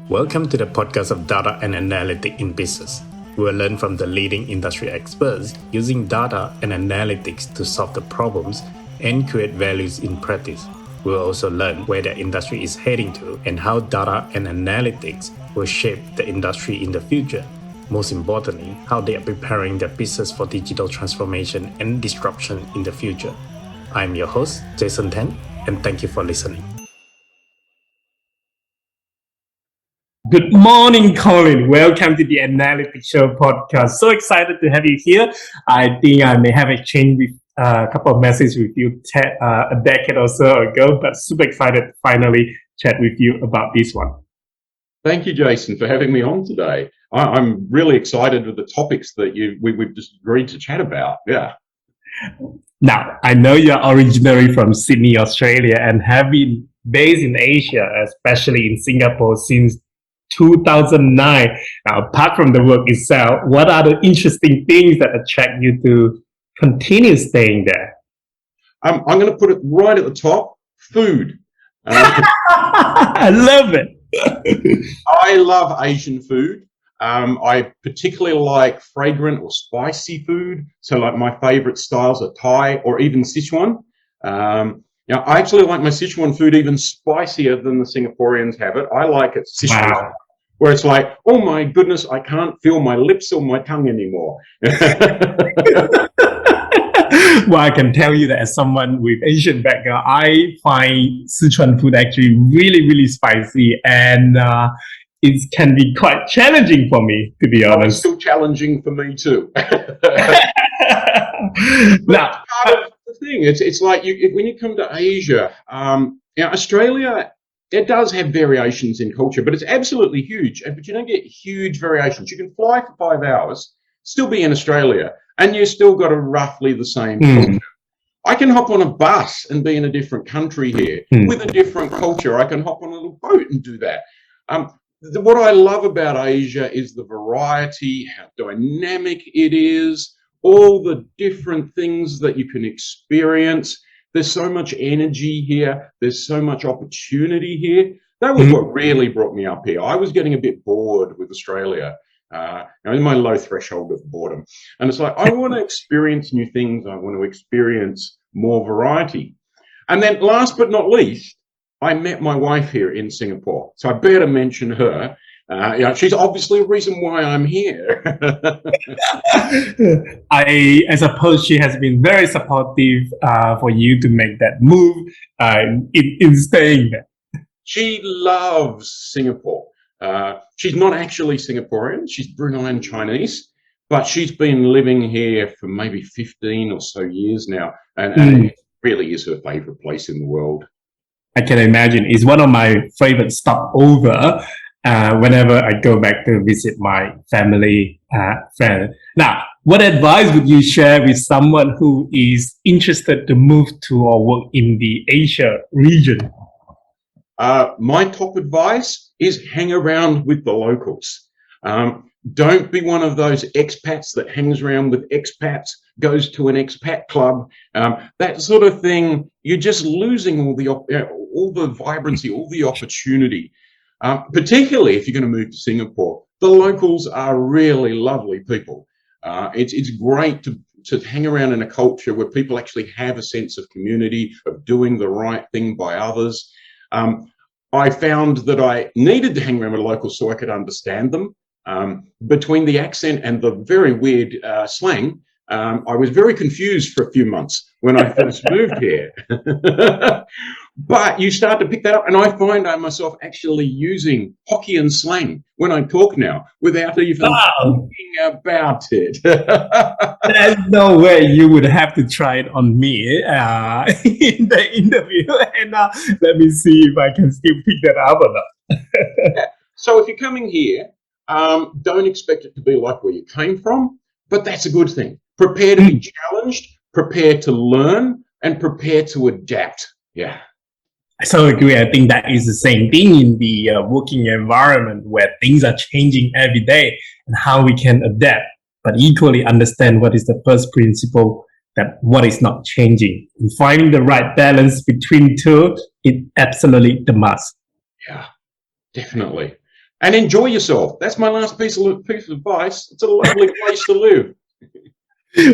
Welcome to the podcast of Data and Analytics in Business. We will learn from the leading industry experts using data and analytics to solve the problems and create values in practice. We will also learn where the industry is heading to and how data and analytics will shape the industry in the future. Most importantly, how they are preparing their business for digital transformation and disruption in the future. I'm your host, Jason Tan, and thank you for listening. Good morning, Colin. Welcome to the Analytics Show podcast. So excited to have you here. I think I may have exchanged with a couple of messages with you a decade or so ago, but super excited to finally chat with you about this one. Thank you, Jason, for having me on today. I'm really excited with the topics that we've just agreed to chat about. Yeah. Now, I know you're originally from Sydney, Australia, and have been based in Asia, especially in Singapore, since 2009. Now, apart from the work itself, what are the interesting things that attract you to continue staying there? I'm going to put it right at the top, food. I love it. I love Asian food. I particularly like fragrant or spicy food. So like my favorite styles are Thai or even Sichuan. I actually like my Sichuan food even spicier than the Singaporeans have it. I like it Sichuan, wow, where it's like, oh my goodness, I can't feel my lips or my tongue anymore. Well, I can tell you that as someone with Asian background, I find Sichuan food actually really, really spicy, and it can be quite challenging for me, to be honest. It's still challenging for me too. Now, part of the thing, it's like when you come to Asia, Australia, it does have variations in culture, but it's absolutely huge. But you don't get huge variations. You can fly for 5 hours, still be in Australia, and you still got roughly the same culture. I can hop on a bus and be in a different country here with a different culture. I can hop on a little boat and do that. What I love about Asia is the variety, how dynamic it is, all the different things that you can experience. There's so much energy here. There's so much opportunity here. That was what really brought me up here. I was getting a bit bored with Australia. In my low threshold of boredom. And it's like, I want to experience new things. I want to experience more variety. And then last but not least, I met my wife here in Singapore. So I better mention her. She's obviously a reason why I'm here. I suppose she has been very supportive for you to make that move in staying there. She loves Singapore. She's not actually Singaporean. She's Bruneian Chinese, but she's been living here for maybe 15 or so years now. And it really is her favorite place in the world. I can imagine. It's one of my favorite stopover whenever I go back to visit my family friend. Now, what advice would you share with someone who is interested to move to or work in the Asia region? My top advice is hang around with the locals. Don't be one of those expats that hangs around with expats, goes to an expat club, that sort of thing. You're just losing all the vibrancy, all the opportunity. Particularly if you're going to move to Singapore, the locals are really lovely people. It's great to hang around in a culture where people actually have a sense of community, of doing the right thing by others. I found that I needed to hang around with locals so I could understand them. Between the accent and the very weird slang, I was very confused for a few months when I first moved here. But you start to pick that up, and I find myself actually using Hokkien slang when I talk now without even thinking about it. There's no way you would have to try it on me in the interview. And let me see if I can still pick that up or not. Yeah. So if you're coming here, don't expect it to be like where you came from, but that's a good thing. Prepare to be challenged, prepare to learn, and prepare to adapt. Yeah. I so agree. I think that is the same thing in the working environment where things are changing every day and how we can adapt, but equally understand what is the first principle, that what is not changing. And finding the right balance between two is absolutely the must. Yeah, definitely. and enjoy yourself. That's my last piece of advice. It's a lovely place to live.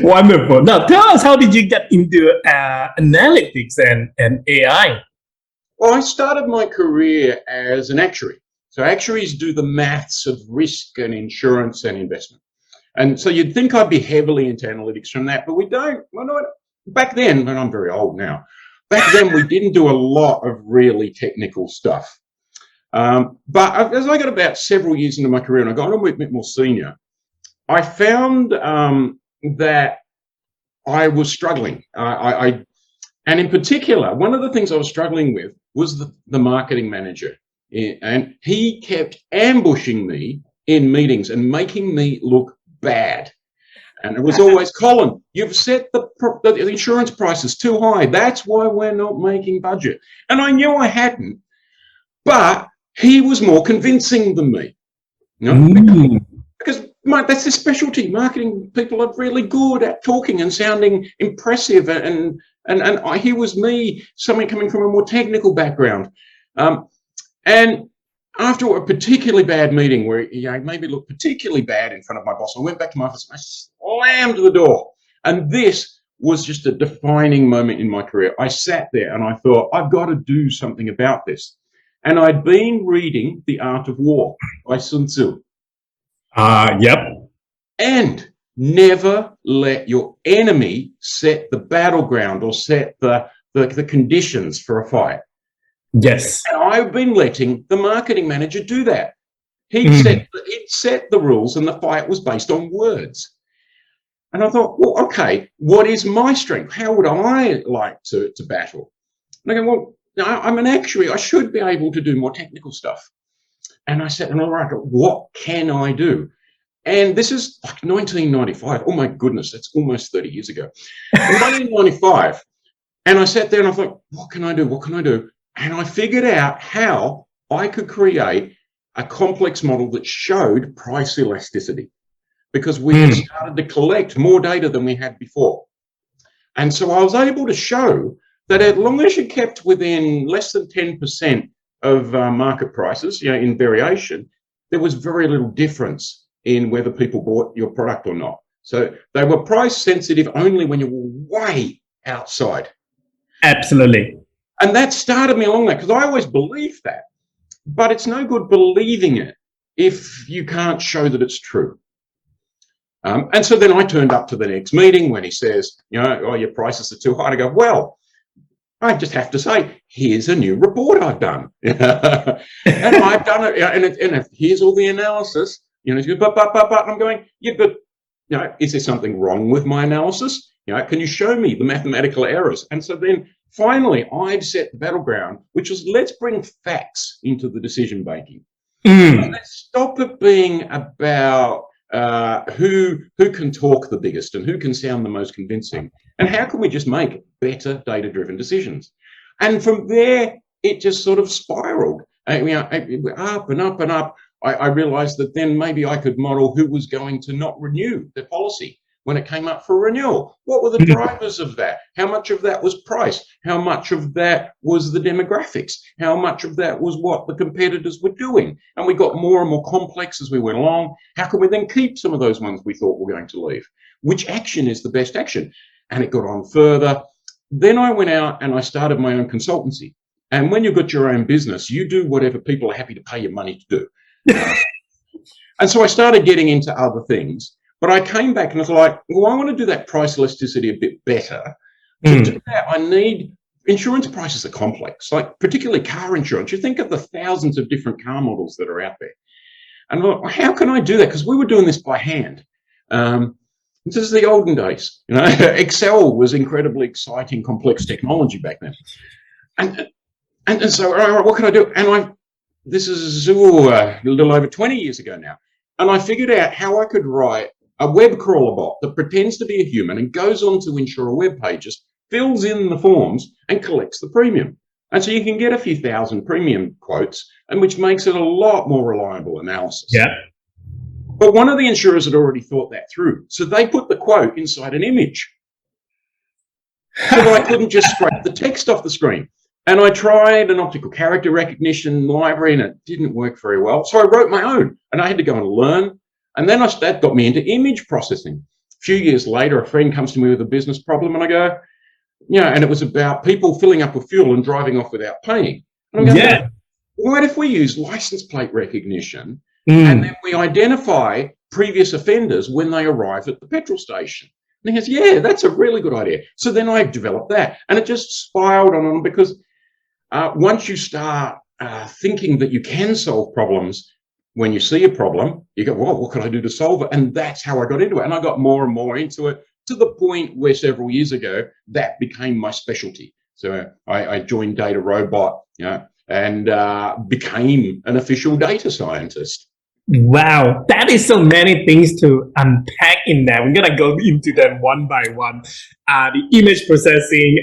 Wonderful. Now, tell us, how did you get into analytics and AI? Well, I started my career as an actuary. So actuaries do the maths of risk and insurance and investment. And so you'd think I'd be heavily into analytics from that, but we don't. Well, not back then, and I'm very old now. Back then, we didn't do a lot of really technical stuff. But as I got about several years into my career and I got a bit more senior, I found that I was struggling. And in particular, one of the things I was struggling with was the marketing manager. And he kept ambushing me in meetings and making me look bad. And it was always, Colin, you've set the insurance prices too high. That's why we're not making budget. And I knew I hadn't, but he was more convincing than me. You know? Because that's the specialty. Marketing people are really good at talking and sounding impressive. And here was me, someone coming from a more technical background. And after a particularly bad meeting where he made me look particularly bad in front of my boss, I went back to my office and I slammed the door. And this was just a defining moment in my career. I sat there and I thought, I've got to do something about this. And I'd been reading The Art of War by Sun Tzu. Yep. And never let your enemy set the battleground or set the conditions for a fight. Yes. And I've been letting the marketing manager do that. He'd set the rules and the fight was based on words. And I thought, well, okay, what is my strength? How would I like to battle? And I go, well, I'm an actuary. I should be able to do more technical stuff. And I said, all right, what can I do? And this is like 1995. Oh, my goodness, that's almost 30 years ago. 1995. And I sat there and I thought, what can I do? What can I do? And I figured out how I could create a complex model that showed price elasticity, because we had started to collect more data than we had before. And so I was able to show that as long as you kept within less than 10% of market prices, in variation, there was very little difference in whether people bought your product or not. So they were price sensitive only when you were way outside. Absolutely. And that started me along that, because I always believed that. But it's no good believing it if you can't show that it's true. And so then I turned up to the next meeting when he says, oh, your prices are too high. And I go, well, I just have to say, here's a new report I've done. And I've done it. And here's all the analysis. But I'm going, yeah, but is there something wrong with my analysis? Can you show me the mathematical errors? And so then finally, I've set the battleground, which was, let's bring facts into the decision making. Let's stop it being about who can talk the biggest and who can sound the most convincing, and how can we just make better data-driven decisions? And from there, it just sort of spiraled. Up and up and up. I realized that then maybe I could model who was going to not renew their policy when it came up for renewal. What were the drivers of that? How much of that was price? How much of that was the demographics? How much of that was what the competitors were doing? And we got more and more complex as we went along. How can we then keep some of those ones we thought were going to leave? Which action is the best action? And it got on further. Then I went out and I started my own consultancy. And when you've got your own business, you do whatever people are happy to pay you money to do. And so I started getting into other things. But I came back and I was like, well, I want to do that price elasticity a bit better. To do that, I need insurance prices are complex, like particularly car insurance. You think of the thousands of different car models that are out there. And I thought, how can I do that? Because we were doing this by hand. This is the olden days. Excel was incredibly exciting, complex technology back then. And so, all right, what can I do? And this is a little over 20 years ago now. And I figured out how I could write a web crawler bot that pretends to be a human and goes onto insurer web pages, fills in the forms and collects the premium. And so you can get a few thousand premium quotes, and which makes it a lot more reliable analysis. Yeah. But one of the insurers had already thought that through. So they put the quote inside an image. So that I couldn't just scrape the text off the screen. And I tried an optical character recognition library and it didn't work very well. So I wrote my own and I had to go and learn. And then that got me into image processing. A few years later, a friend comes to me with a business problem and I go, and it was about people filling up with fuel and driving off without paying. And I'm going, what if we use license plate recognition and then we identify previous offenders when they arrive at the petrol station? And he goes, yeah, that's a really good idea. So then I developed that and it just spiraled on because once you start thinking that you can solve problems, when you see a problem, you go, well, what can I do to solve it? And that's how I got into it. And I got more and more into it to the point where several years ago, that became my specialty. So I joined DataRobot, and became an official data scientist. Wow, that is so many things to unpack in there. We're gonna go into them one by one. The image processing,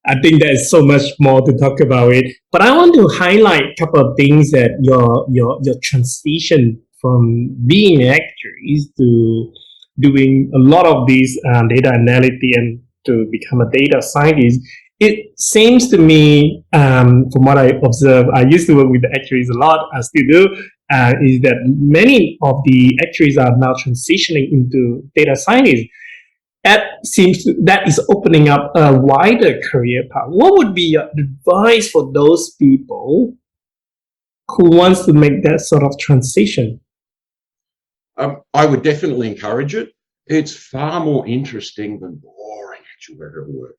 I think there's so much more to talk about it. But I want to highlight a couple of things that your transition from being an actuary to doing a lot of these data analysis and to become a data scientist. It seems to me, from what I observe, I used to work with the actuaries a lot, I still do, is that many of the actuaries are now transitioning into data scientists. That is opening up a wider career path. What would be your advice for those people who wants to make that sort of transition? I would definitely encourage it. It's far more interesting than boring actuarial work.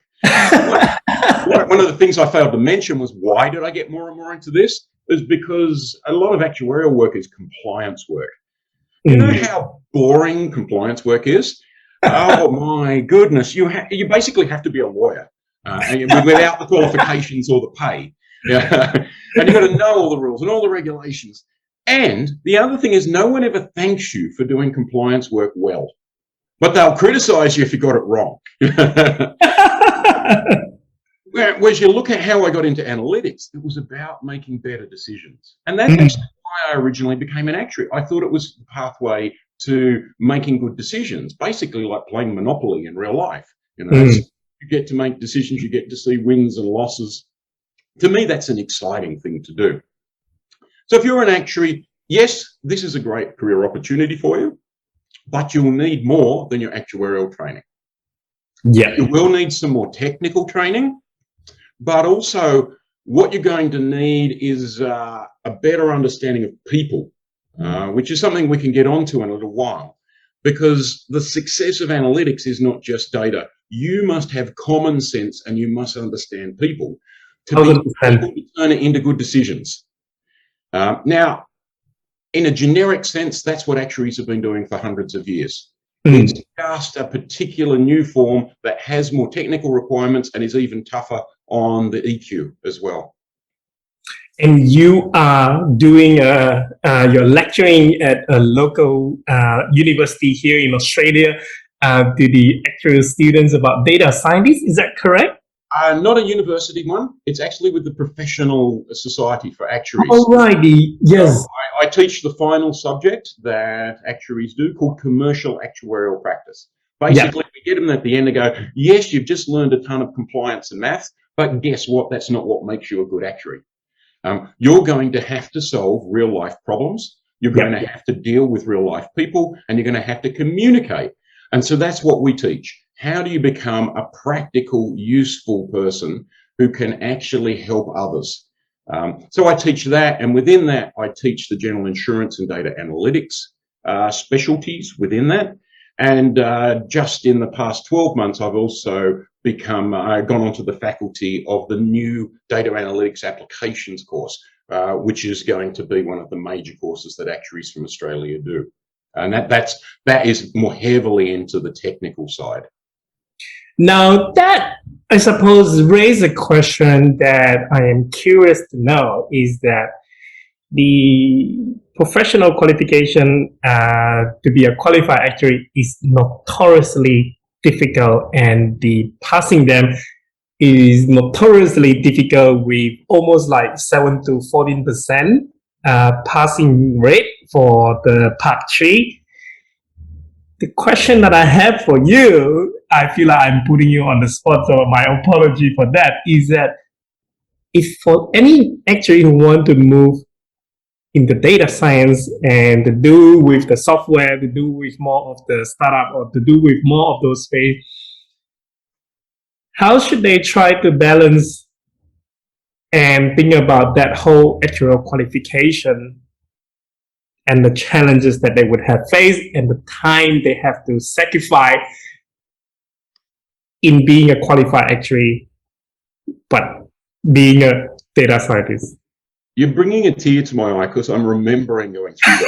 One of the things I failed to mention was why did I get more and more into this? Is because a lot of actuarial work is compliance work. You know how boring compliance work is? Oh my goodness! You basically have to be a lawyer without the qualifications or the pay, and you've got to know all the rules and all the regulations. And the other thing is, no one ever thanks you for doing compliance work well, but they'll criticize you if you got it wrong. Whereas you look at how I got into analytics, it was about making better decisions. And that's actually why I originally became an actuary. I thought it was the pathway to making good decisions, basically like playing Monopoly in real life. You get to make decisions, you get to see wins and losses. To me, that's an exciting thing to do. So if you're an actuary, yes, this is a great career opportunity for you, but you'll need more than your actuarial training. Yeah. You will need some more technical training, but also what you're going to need is a better understanding of people, which is something we can get onto in a little while, because the success of analytics is not just data. You must have common sense and you must understand people to be able to turn it into good decisions. Now, in a generic sense, that's what actuaries have been doing for hundreds of years. It's just a particular new form that has more technical requirements and is even tougher on the EQ as well. And you are doing, you're lecturing at a local university here in Australia to the actual students about data scientists. Is that correct? Not a university one. It's actually with the Professional Society for Actuaries. Alrighty, yes. So I teach the final subject that actuaries do called commercial actuarial practice. Basically, we get them at the end to go, yes, you've just learned a ton of compliance and maths, but guess what? That's not what makes you a good actuary. You're going to have to solve real life problems. You're going to have to deal with real life people, and you're going to have to communicate. And so that's what we teach. How do you become a practical, useful person who can actually help others? So I teach that, and within that, I teach the general insurance and data analytics specialties within that. And just in the past 12 months, I've also gone onto the faculty of the new data analytics applications course, which is going to be one of the major courses that actuaries from Australia do. And that is more heavily into the technical side. Now that, I suppose, raises a question that I am curious to know, is that the professional qualification to be a qualified actuary is notoriously difficult, and the passing them is notoriously difficult, with almost like 7 to 14% passing rate for the Part 3. The question that I have for you, I feel like I'm putting you on the spot, so my apology for that, is that if for any actuary who want to move into data science and to do with the software, to do with more of the startup, or to do with more of those space, how should they try to balance and think about that whole actuarial qualification and the challenges that they would have faced and the time they have to sacrifice in being a qualified actuary, but being a data scientist? You're bringing a tear to my eye because I'm remembering going through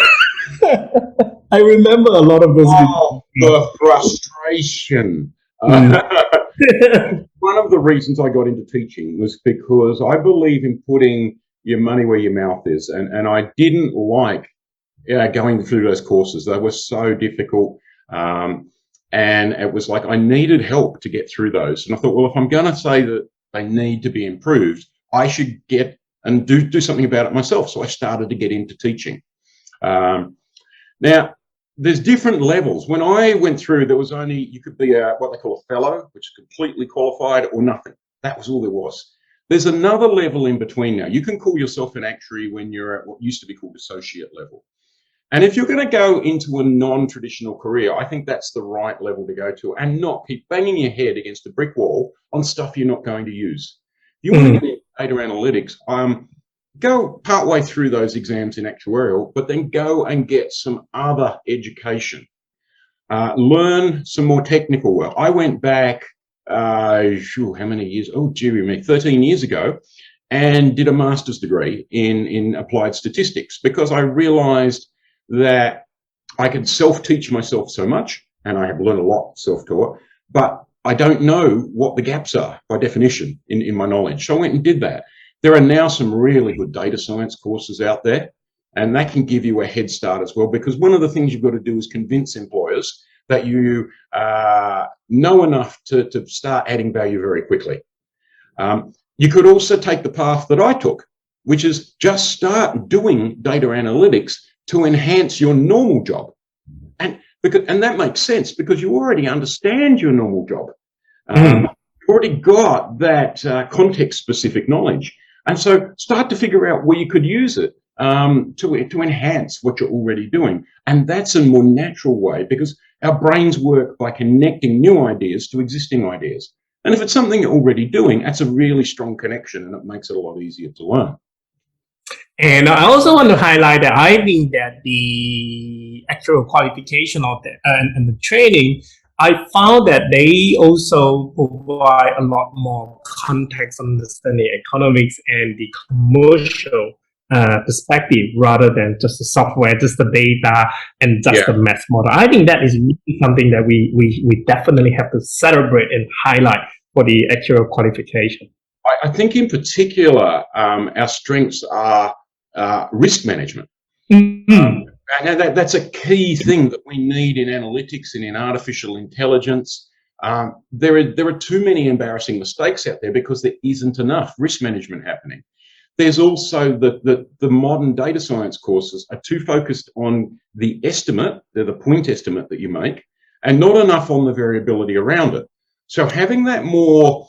that. I remember a lot of those. Oh, the frustration. One of the reasons I got into teaching was because I believe in putting your money where your mouth is. And I didn't like going through those courses. They were so difficult. And it was like I needed help to get through those. And I thought, well, if I'm going to say that they need to be improved, I should get and do something about it myself. So I started to get into teaching. Now, there's different levels. When I went through, there was only, you could be what they call a fellow, which is completely qualified, or nothing. That was all there was. There's another level in between now. You can call yourself an actuary when you're at what used to be called associate level. And if you're going to go into a non-traditional career, I think that's the right level to go to, and not keep banging your head against a brick wall on stuff you're not going to use. If you want to get into data analytics, go partway through those exams in actuarial, but then go and get some other education. Learn some more technical work. I went back, how many years? Oh, gee, 13 years ago, and did a master's degree in applied statistics because I realized that I could self-teach myself so much, and I have learned a lot self-taught, but I don't know what the gaps are by definition in my knowledge. So I went and did that. There are now some really good data science courses out there, and that can give you a head start as well, because one of the things you've got to do is convince employers that you know enough to start adding value very quickly. You could also take the path that I took, which is just start doing data analytics to enhance your normal job. And that makes sense because you already understand your normal job. You've already got that context-specific knowledge. And so start to figure out where you could use it to enhance what you're already doing. And that's a more natural way because our brains work by connecting new ideas to existing ideas. And if it's something you're already doing, that's a really strong connection and it makes it a lot easier to learn. And I also want to highlight that I think that the actual qualification of the, and the training, I found that they also provide a lot more context, understanding economics and the commercial perspective rather than just the software, just the data and just the math model. I think that is really something that we definitely have to celebrate and highlight for the actual qualification. I think in particular, our strengths are risk management. And that's a key thing that we need in analytics and in artificial intelligence. There are too many embarrassing mistakes out there because there isn't enough risk management happening. There's also the modern data science courses are too focused on the estimate, the point estimate that you make, and not enough on the variability around it. So having that more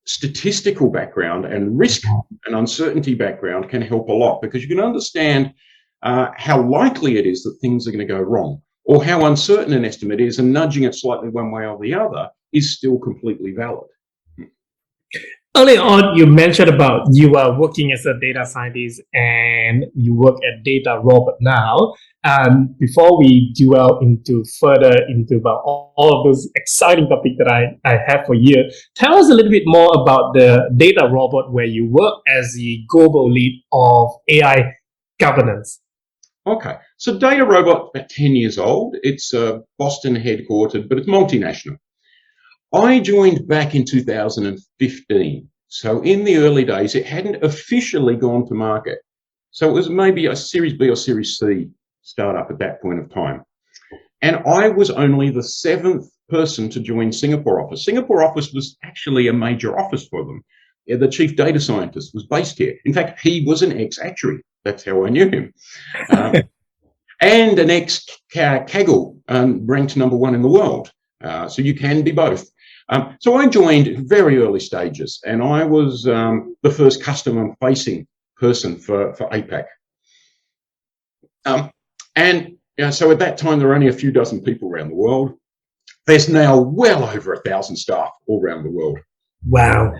statistical background and risk and uncertainty background can help a lot because you can understand how likely it is that things are going to go wrong, or how uncertain an estimate is, and nudging it slightly one way or the other is still completely valid. Earlier on, you mentioned about you are working as a data scientist and you work at DataRobot now. Before we dwell further into about all of those exciting topics that I have for you, tell us a little bit more about the DataRobot where you work as the global lead of AI governance. Okay, so DataRobot, about 10 years old. It's Boston headquartered, but it's multinational. I joined back in 2015. So in the early days, it hadn't officially gone to market. So it was maybe a Series B or Series C startup at that point of time. And I was only the 7th person to join Singapore office. Singapore office was actually a major office for them. The chief data scientist was based here. In fact, he was an ex-actuary. That's how I knew him. And an ex-Kaggle, ranked #1 in the world. So you can be both. So I joined at very early stages, and I was the first customer-facing person for APAC. And so at that time, there were only a few dozen people around the world. There's now well over 1,000 staff all around the world. Wow.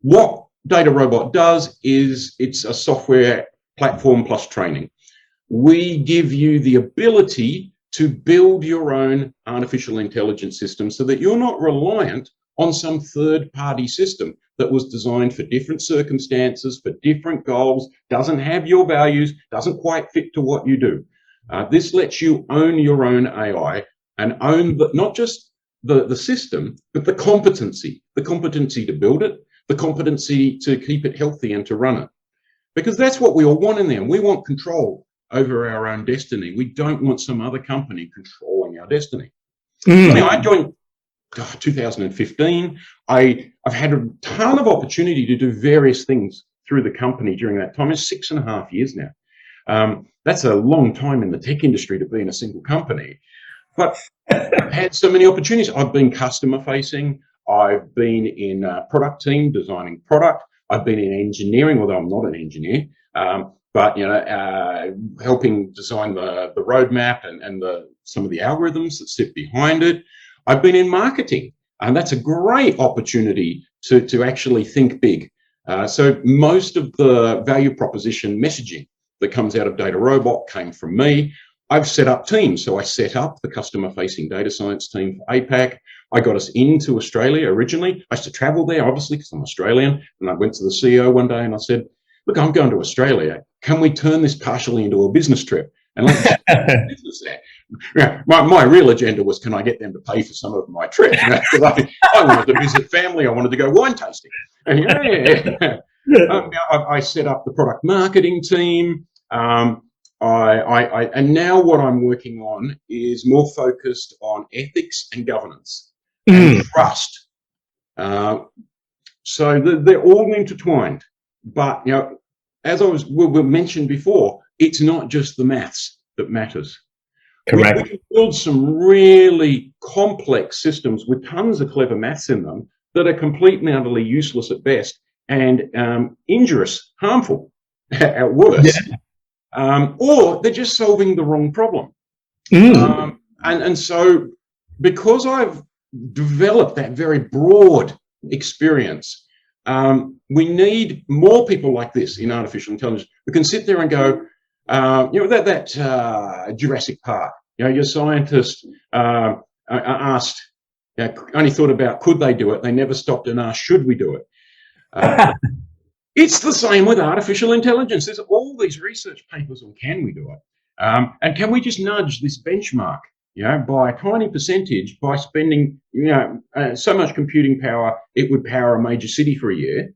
What DataRobot does is it's a software platform plus training. We give you the ability to build your own artificial intelligence system so that you're not reliant on some third-party system that was designed for different circumstances, for different goals, doesn't have your values, doesn't quite fit to what you do. This lets you own your own AI and own not just the system, but the competency to build it, the competency to keep it healthy and to run it. Because that's what we all want in there. We want control over our own destiny. We don't want some other company controlling our destiny. Anyway, I joined 2015. I've had a ton of opportunity to do various things through the company during that time. It's 6.5 years now. That's a long time in the tech industry to be in a single company. But I've had so many opportunities. I've been customer facing. I've been in product team designing product. I've been in engineering, although I'm not an engineer, but helping design the roadmap and some of the algorithms that sit behind it. I've been in marketing, and that's a great opportunity to actually think big. So most of the value proposition messaging that comes out of DataRobot came from me. I've set up teams. So I set up the customer-facing data science team for APAC. I got us into Australia originally. I used to travel there, obviously, because I'm Australian. And I went to the CEO one day and I said, look, I'm going to Australia. Can we turn this partially into a business trip? And let's do business there. Yeah, my real agenda was, can I get them to pay for some of my trip? Because I wanted to visit family. I wanted to go wine tasting. And I set up the product marketing team. And now what I'm working on is more focused on ethics and governance and trust. So they're all intertwined. But as we mentioned before, it's not just the maths that matters. Correct. We can build some really complex systems with tons of clever maths in them that are completely and utterly useless at best and injurious, harmful at worst. Yeah. Or they're just solving the wrong problem. And so because I've developed that very broad experience, we need more people like this in artificial intelligence who can sit there and go, Jurassic Park, your scientist asked, only thought about could they do it, they never stopped and asked should we do it. It's the same with artificial intelligence. There's all these research papers on can we do it, and can we just nudge this benchmark by a tiny percentage by spending so much computing power it would power a major city for a year.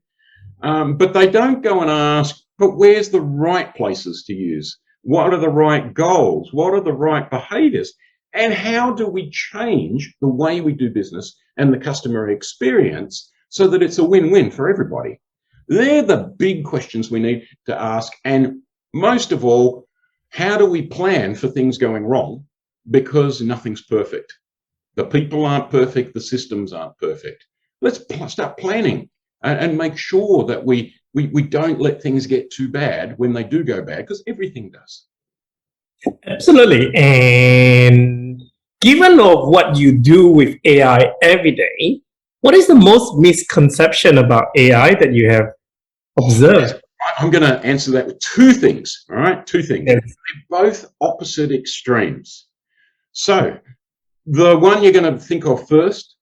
But they don't go and ask, but where's the right places to use? What are the right goals? What are the right behaviors? And how do we change the way we do business and the customer experience so that it's a win-win for everybody? They're the big questions we need to ask. And most of all, how do we plan for things going wrong? Because nothing's perfect. The people aren't perfect. The systems aren't perfect. Let's start planning and make sure that we don't let things get too bad when they do go bad, because everything does. Absolutely. And given of what you do with AI every day, what is the most misconception about AI that you have observed? I'm going to answer that with two things. All right, two things. Yes. They're both opposite extremes. So the one you're going to think of first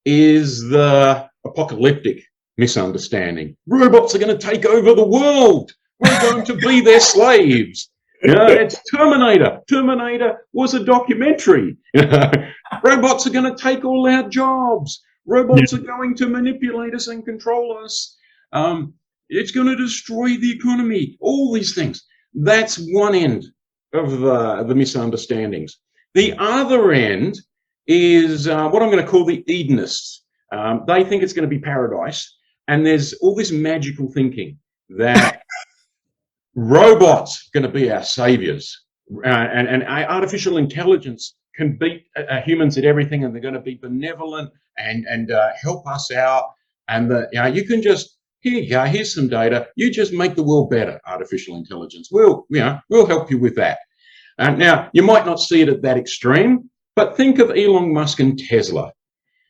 is the apocalyptic misunderstanding. Robots are going to take over the world. We're going to be their slaves. It's Terminator. Terminator was a documentary. Robots are going to take all our jobs. Robots are going to manipulate us and control us. It's going to destroy the economy. All these things. That's one end of the misunderstandings. The other end is what I'm going to call the Edenists. They think it's going to be paradise. And there's all this magical thinking that robots are going to be our saviors, and artificial intelligence can beat humans at everything, and they're going to be benevolent and help us out. And you can just, here you go, here's some data. You just make the world better, artificial intelligence. We'll help you with that. Now, you might not see it at that extreme, but think of Elon Musk and Tesla.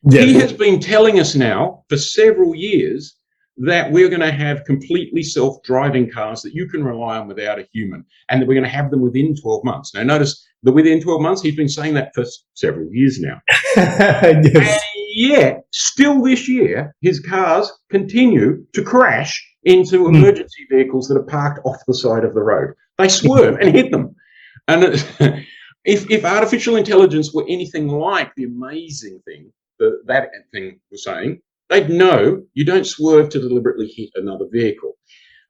Yes. He has been telling us now for several years that we're going to have completely self-driving cars that you can rely on without a human, and that we're going to have them within 12 months. Now, notice that within 12 months, he's been saying that for several years now. Yes. And yet, still this year, his cars continue to crash into emergency vehicles that are parked off the side of the road. They swerve and hit them. And if artificial intelligence were anything like the amazing thing that thing was saying, they'd know you don't swerve to deliberately hit another vehicle.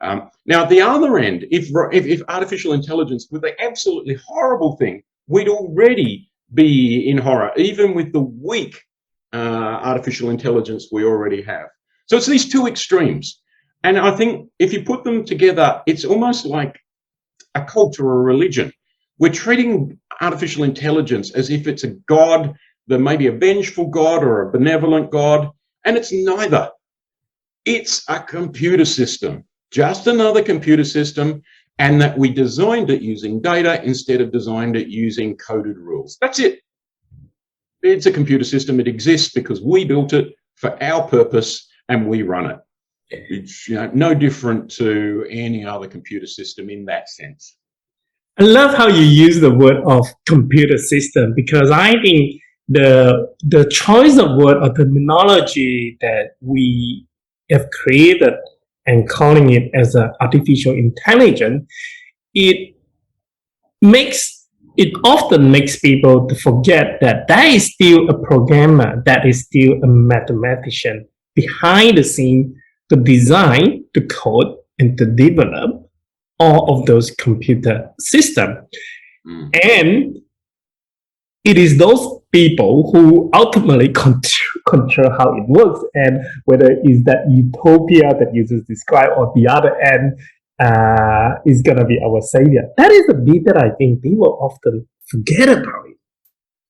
Now, at the other end, if artificial intelligence were the absolutely horrible thing, we'd already be in horror, even with the weak artificial intelligence we already have. So it's these two extremes. And I think if you put them together, it's almost like a cult or a religion. We're treating artificial intelligence as if it's a god, that may be a vengeful god or a benevolent god, and it's neither. It's a computer system, just another computer system, and that we designed it using data instead of designed it using coded rules. That's it. It's a computer system. It exists because we built it for our purpose and we run it. It's no different to any other computer system in that sense. I love how you use the word of computer system, because I think the choice of word or terminology that we have created and calling it as an artificial intelligence, it often makes people to forget that there is still a programmer, that is still a mathematician behind the scene to design, to code, and to develop all of those computer systems. And it is those people who ultimately control how it works, and whether it's that utopia that you just described, or the other end is going to be our savior. That is the bit that I think people often forget about it.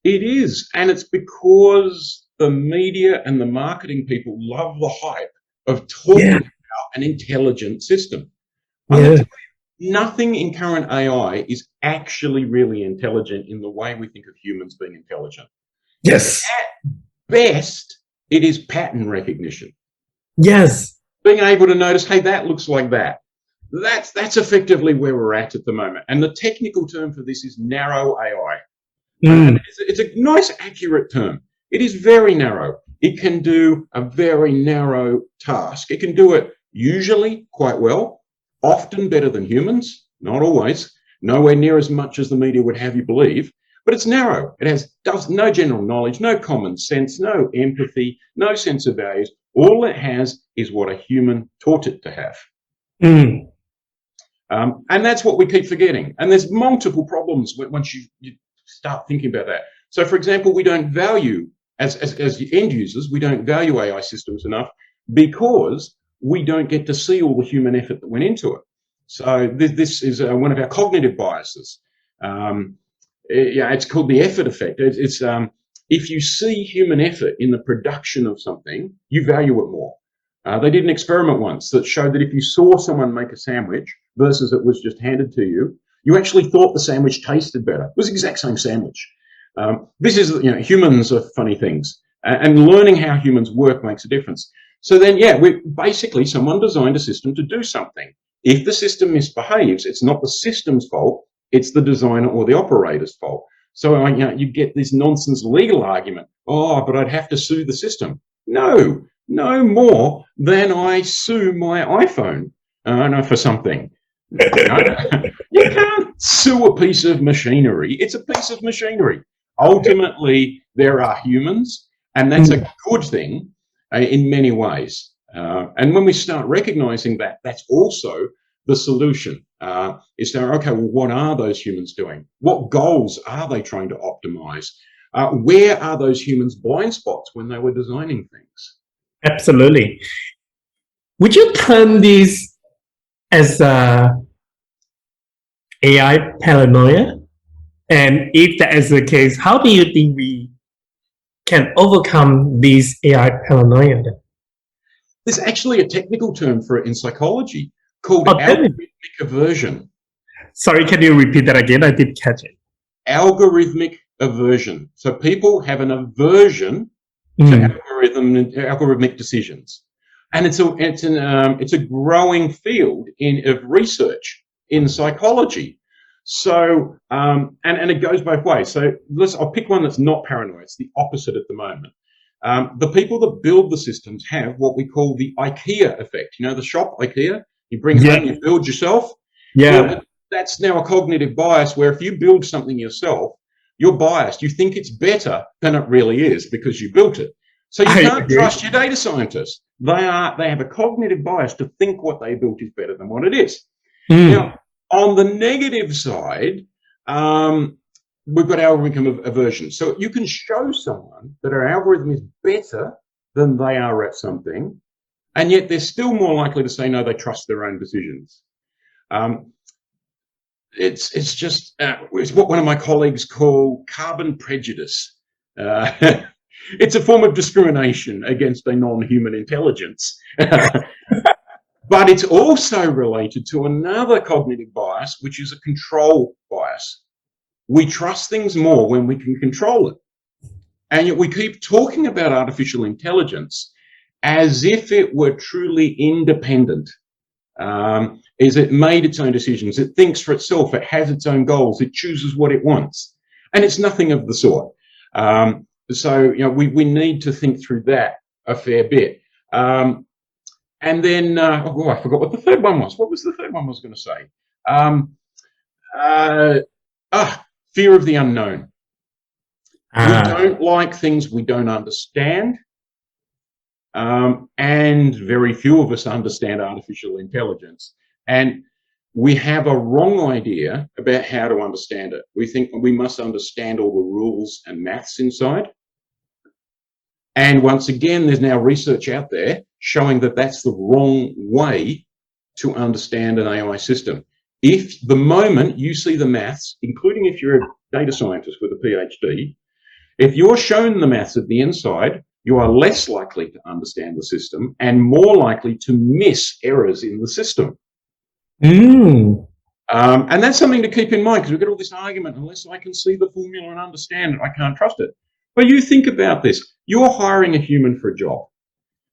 It is, and it's because the media and the marketing people love the hype of talking about an intelligent system. Nothing in current AI is actually really intelligent in the way we think of humans being intelligent. Yes. At best, it is pattern recognition. Yes. Being able to notice, hey, that looks like that. That's effectively where we're at the moment. And the technical term for this is narrow AI. And it's a nice, accurate term. It is very narrow. It can do a very narrow task. It can do it usually quite well, often better than humans, not always, nowhere near as much as the media would have you believe, but it's narrow. It does no general knowledge, no common sense, no empathy, no sense of values. All it has is what a human taught it to have. And that's what we keep forgetting. And there's multiple problems once you start thinking about that. So, for example, we don't value, as end users, we don't value AI systems enough because we don't get to see all the human effort that went into it. So this is one of our cognitive biases. It's called the effort effect. It's if you see human effort in the production of something, you value it more. They did an experiment once that showed that if you saw someone make a sandwich versus it was just handed to you, you actually thought the sandwich tasted better. It was the exact same sandwich. This is, humans are funny things, and learning how humans work makes a difference. So then, someone designed a system to do something. If the system misbehaves, it's not the system's fault, it's the designer or the operator's fault. So you get this nonsense legal argument. Oh, but I'd have to sue the system. No more than I sue my iPhone for something. You can't sue a piece of machinery. It's a piece of machinery. Ultimately, there are humans, and that's a good thing in many ways. And when we start recognizing that, that's also the solution. Is to, okay, well, what are those humans doing? What goals are they trying to optimize? Where are those humans' blind spots when they were designing things? Absolutely. Would you term this as AI paranoia? And if that is the case, how do you think we can overcome this AI paranoia? There's actually a technical term for it in psychology called Oh, tell me. algorithmic aversion. Sorry, can you repeat that again? I did catch it. Algorithmic aversion. So people have an aversion to algorithmic decisions, and it's a growing field of research in psychology. So and it goes both ways. So I'll pick one that's not paranoid. It's the opposite at the moment. The people that build the systems have what we call the IKEA effect. You know, the shop IKEA. You bring home, you build yourself. Yeah. Well, that's now a cognitive bias where if you build something yourself, you're biased. You think it's better than it really is because you built it. So you can't trust your data scientists. They have a cognitive bias to think what they built is better than what it is. Now, on the negative side, we've got algorithmic aversion. So you can show someone that our algorithm is better than they are at something, and yet they're still more likely to say no, they trust their own decisions. It's just it's what one of my colleagues call carbon prejudice. It's a form of discrimination against a non-human intelligence. But it's also related to another cognitive bias, which is a control bias. We trust things more when we can control it. And yet we keep talking about artificial intelligence as if it were truly independent. Is it made its own decisions? It thinks for itself. It has its own goals. It chooses what it wants. And it's nothing of the sort. So, you know, we need to think through that a fair bit. And then, I forgot what the third one was. What was the third one I was going to say? Fear of the unknown. We don't like things we don't understand. And very few of us understand artificial intelligence. And we have a wrong idea about how to understand it. We think we must understand all the rules and maths inside. And once again, there's now research out there showing that that's the wrong way to understand an AI system. If the moment you see the maths, including if you're a data scientist with a PhD, if you're shown the maths at the inside, you are less likely to understand the system and more likely to miss errors in the system. And that's something to keep in mind, because we've got all this argument, unless I can see the formula and understand it, I can't trust it. But you think about this. You're hiring a human for a job.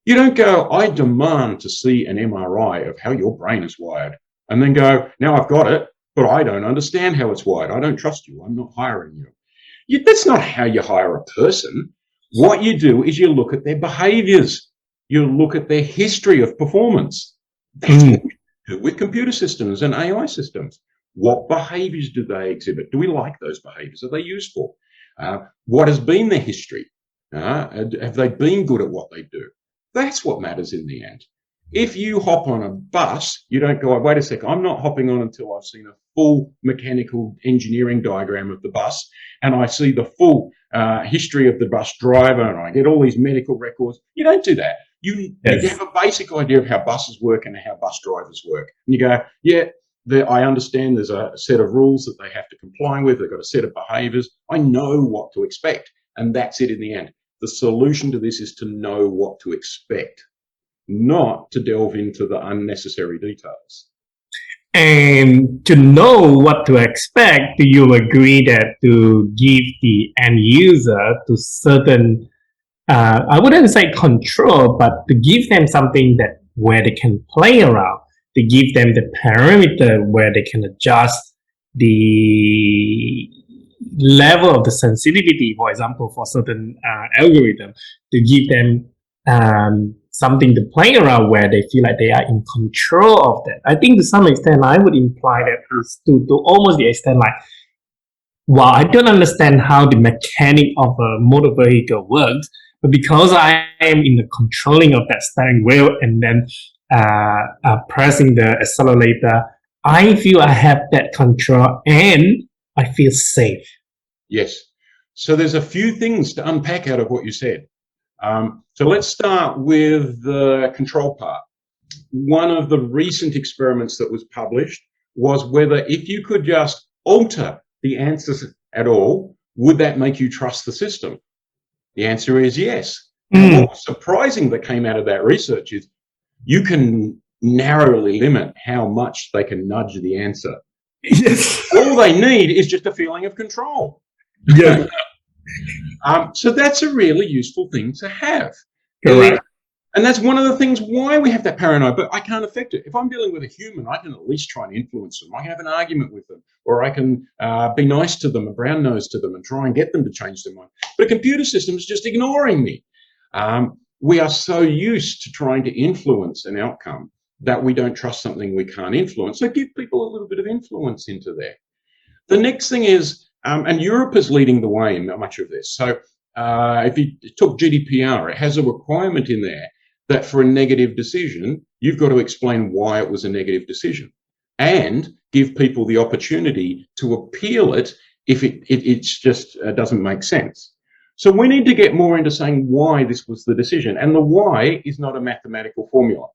You don't go, I demand to see an MRI of how your brain is wired, and then go, now I've got it, but I don't understand how it's wired. I don't trust you. I'm not hiring you. That's not how you hire a person. What you do is you look at their behaviors. You look at their history of performance. That's what we do with computer systems and AI systems. What behaviors do they exhibit? Do we like those behaviors? Are they useful? What has been their history? Have they been good at what they do? That's what matters in the end. If you hop on a bus, you don't go, wait a sec, I'm not hopping on until I've seen a full mechanical engineering diagram of the bus, and I see the full history of the bus driver, and I get all these medical records. You don't do that. You have a basic idea of how buses work and how bus drivers work. And you go, yeah, I understand there's a set of rules that they have to comply with. They've got a set of behaviors. I know what to expect. And that's it in the end. The solution to this is to know what to expect, not to delve into the unnecessary details. And to know what to expect, do you agree that to give the end user to certain, I wouldn't say control, but to give them something that where they can play around, to give them the parameter where they can adjust the level of the sensitivity, for example, for certain algorithm, to give them something to play around where they feel like they are in control of that. I think to some extent, I would imply that is to almost the extent like, well, I don't understand how the mechanic of a motor vehicle works, but because I am in the controlling of that steering wheel and then pressing the accelerator, I feel I have that control and I feel safe. Yes. So there's a few things to unpack out of what you said. So let's start with the control part. One of the recent experiments that was published was whether if you could just alter the answers at all, would that make you trust the system? The answer is yes. Now, what was surprising that came out of that research is you can narrowly limit how much they can nudge the answer. Yes. All they need is just a feeling of control. Yeah. So that's a really useful thing to have. Correct. And that's one of the things why we have that paranoia, but I can't affect it. If I'm dealing with a human, I can at least try and influence them. I can have an argument with them, or I can be nice to them, a brown nose to them, and try and get them to change their mind. But a computer system is just ignoring me. We are so used to trying to influence an outcome that we don't trust something we can't influence. So give people a little bit of influence into there. The next thing is, and Europe is leading the way in much of this. So if you took GDPR, it has a requirement in there that for a negative decision, you've got to explain why it was a negative decision and give people the opportunity to appeal it if it's just doesn't make sense. So we need to get more into saying why this was the decision. And the why is not a mathematical formula.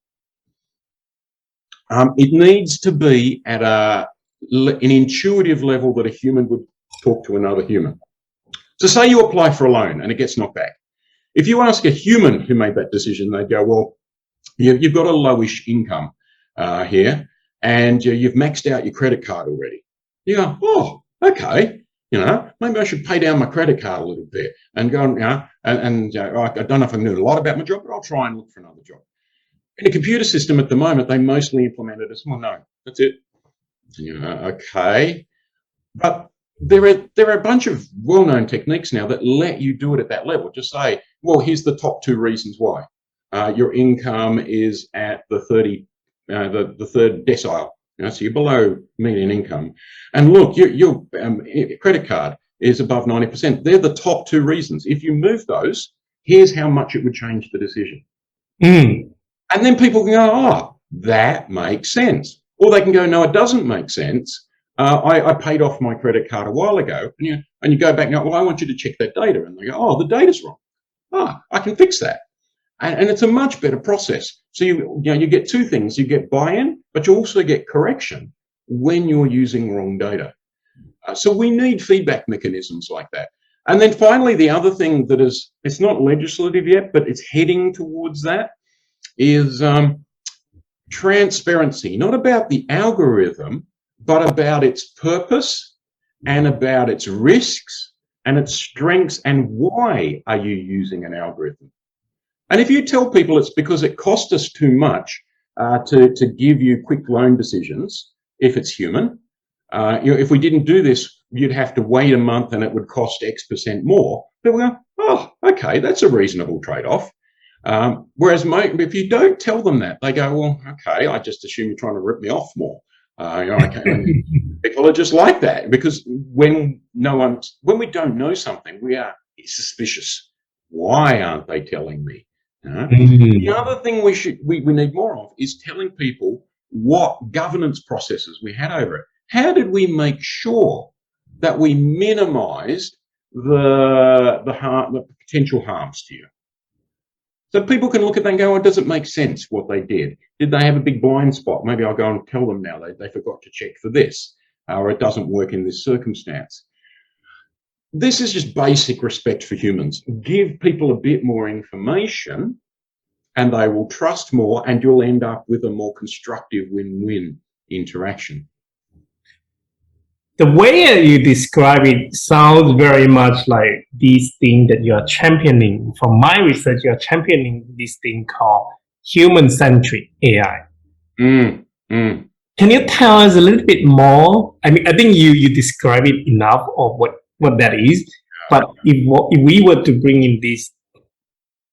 It needs to be at an intuitive level that a human would talk to another human. So say you apply for a loan and it gets knocked back. If you ask a human who made that decision, they'd go, well, you've got a lowish income here and you've maxed out your credit card already. You go, oh, okay, maybe I should pay down my credit card a little bit and go, I don't know if I'm doing a lot about my job, but I'll try and look for another job. In a computer system at the moment, they mostly implement it as, well, no, that's it. Okay. But there are a bunch of well-known techniques now that let you do it at that level. Just say, well, here's the top 2 reasons why. Your income is at the third decile. So you're below median income. And look, your credit card is above 90%. They're the top 2 reasons. If you move those, here's how much it would change the decision. And then people can go, oh, that makes sense. Or they can go, no, it doesn't make sense. I paid off my credit card a while ago. And you go back and go, well, I want you to check that data. And they go, oh, the data's wrong. I can fix that. And it's a much better process. So you get 2 things. You get buy-in, but you also get correction when you're using wrong data. So we need feedback mechanisms like that. And then finally, the other thing that is, it's not legislative yet, but it's heading towards that, is transparency, not about the algorithm, but about its purpose and about its risks and its strengths and why are you using an algorithm. And if you tell people it's because it cost us too much to give you quick loan decisions, if it's human, if we didn't do this, you'd have to wait a month and it would cost X% more. People go, oh, okay, that's a reasonable trade-off. Whereas if you don't tell them that, they go, well, okay, I just assume you're trying to rip me off more. People are just like that, because when we don't know something, we are suspicious. Why aren't they telling me? The other thing we need more of is telling people what governance processes we had over it. How did we make sure that we minimized the potential harms to you? So people can look at that and go, oh, does it make sense what they did? Did they have a big blind spot? Maybe I'll go and tell them now they forgot to check for this, or it doesn't work in this circumstance. This is just basic respect for humans. Give people a bit more information and they will trust more, and you'll end up with a more constructive win-win interaction. The way you describe it sounds very much like this thing that you are championing. From my research, you are championing this thing called Human-Centric AI. Can you tell us a little bit more? I mean, I think you describe it enough of what that is. But if we were to bring in this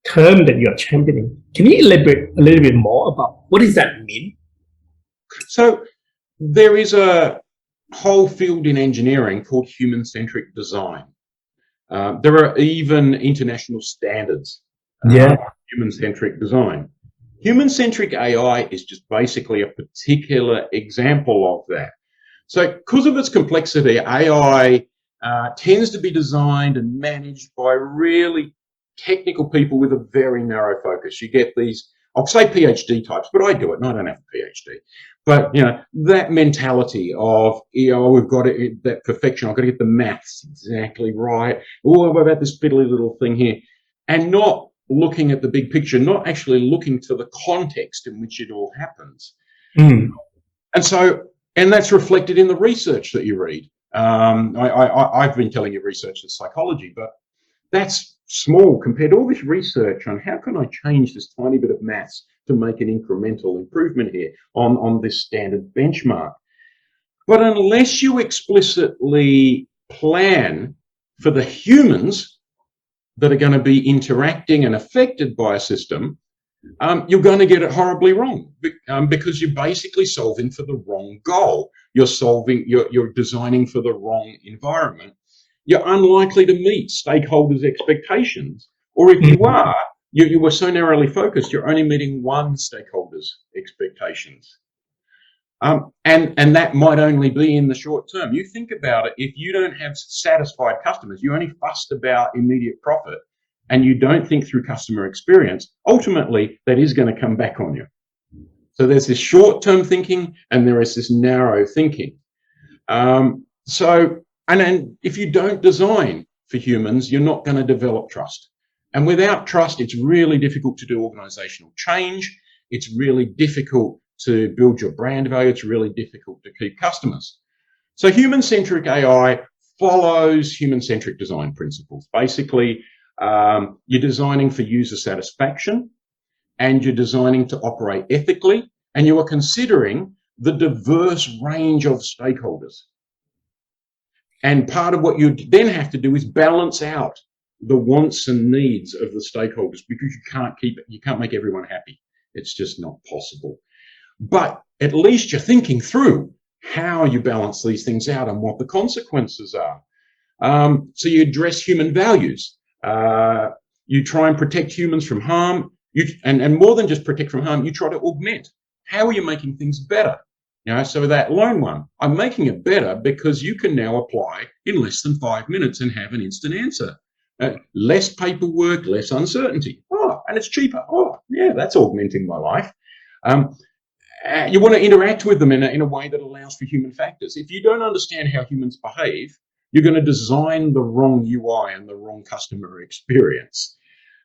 term that you are championing, can you elaborate a little bit more about what does that mean? So there is a whole field in engineering called Human-Centric Design. There are even international standards. Human-Centric Design. Human-Centric AI is just basically a particular example of that. So because of its complexity, AI tends to be designed and managed by really technical people with a very narrow focus. You get these I'll say PhD types, but I do it, and I don't have a PhD. But, that mentality of, we've got that perfection. I've got to get the maths exactly right. Oh, what about this fiddly little thing here? And not looking at the big picture, not actually looking to the context in which it all happens. And that's reflected in the research that you read. I've been telling you research is psychology, but that's small compared to all this research on how can I change this tiny bit of maths to make an incremental improvement here on this standard benchmark. But unless you explicitly plan for the humans that are going to be interacting and affected by a system, you're going to get it horribly wrong, because you're basically solving for the wrong goal. You're designing for the wrong environment. You're unlikely to meet stakeholders' expectations, or if you are, you were so narrowly focused, you're only meeting one stakeholder's expectations. And that might only be in the short term. You think about it, if you don't have satisfied customers, you only fussed about immediate profit, and you don't think through customer experience, ultimately that is going to come back on you. So there's this short-term thinking and there is this narrow thinking. And if you don't design for humans, you're not going to develop trust. And without trust, it's really difficult to do organizational change. It's really difficult to build your brand value. It's really difficult to keep customers. So human-centric AI follows human-centric design principles. Basically, you're designing for user satisfaction, and you're designing to operate ethically, and you are considering the diverse range of stakeholders. And part of what you then have to do is balance out the wants and needs of the stakeholders, because you can't make everyone happy. It's just not possible. But at least you're thinking through how you balance these things out and what the consequences are. So you address human values. You try and protect humans from harm. And more than just protect from harm, you try to augment. How are you making things better? So that lone one, I'm making it better because you can now apply in less than 5 minutes and have an instant answer. Less paperwork, less uncertainty. Oh, and it's cheaper. Oh, yeah, that's augmenting my life. You want to interact with them in a way that allows for human factors. If you don't understand how humans behave, you're going to design the wrong UI and the wrong customer experience.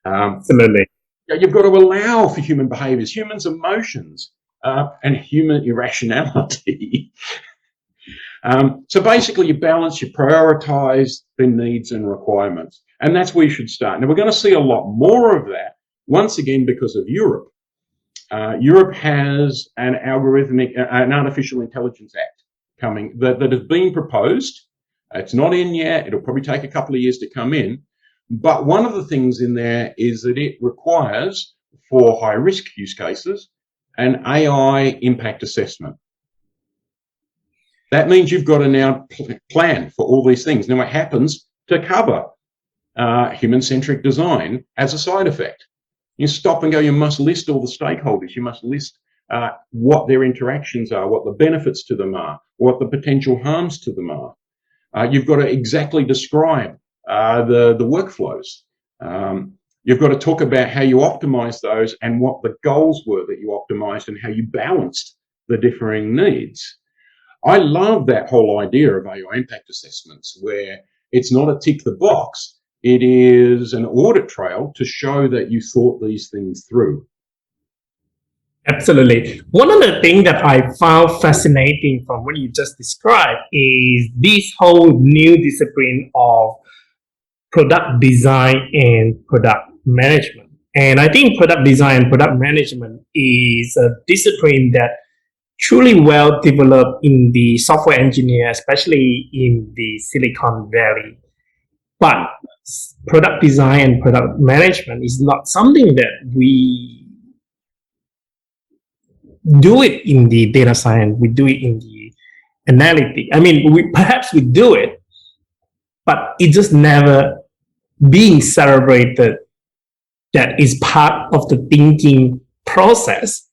Absolutely. You've got to allow for human behaviors, humans' emotions, and human irrationality. So basically, you balance, you prioritize the needs and requirements. And that's where you should start. Now, we're going to see a lot more of that, once again, because of Europe. Europe has an artificial intelligence act coming that has been proposed. It's not in yet. It'll probably take a couple of years to come in. But one of the things in there is that it requires, for high-risk use cases, an AI impact assessment. That means you've got to now plan for all these things. Now, it happens to cover human-centric design as a side effect. You stop and go, you must list all the stakeholders. You must list what their interactions are, what the benefits to them are, what the potential harms to them are. You've got to exactly describe the workflows. You've got to talk about how you optimize those and what the goals were that you optimized and how you balanced the differing needs. I love that whole idea of AI impact assessments, where it's not a tick the box. It is an audit trail to show that you thought these things through. Absolutely. One of the things that I found fascinating from what you just described is this whole new discipline of product design and product management. And I think product design and product management is a discipline that truly well developed in the software engineer, especially in the Silicon Valley. But product design and product management is not something that we do it in the data science. We do it in the analytics. I mean, perhaps we do it, but it just never being celebrated. That is part of the thinking process.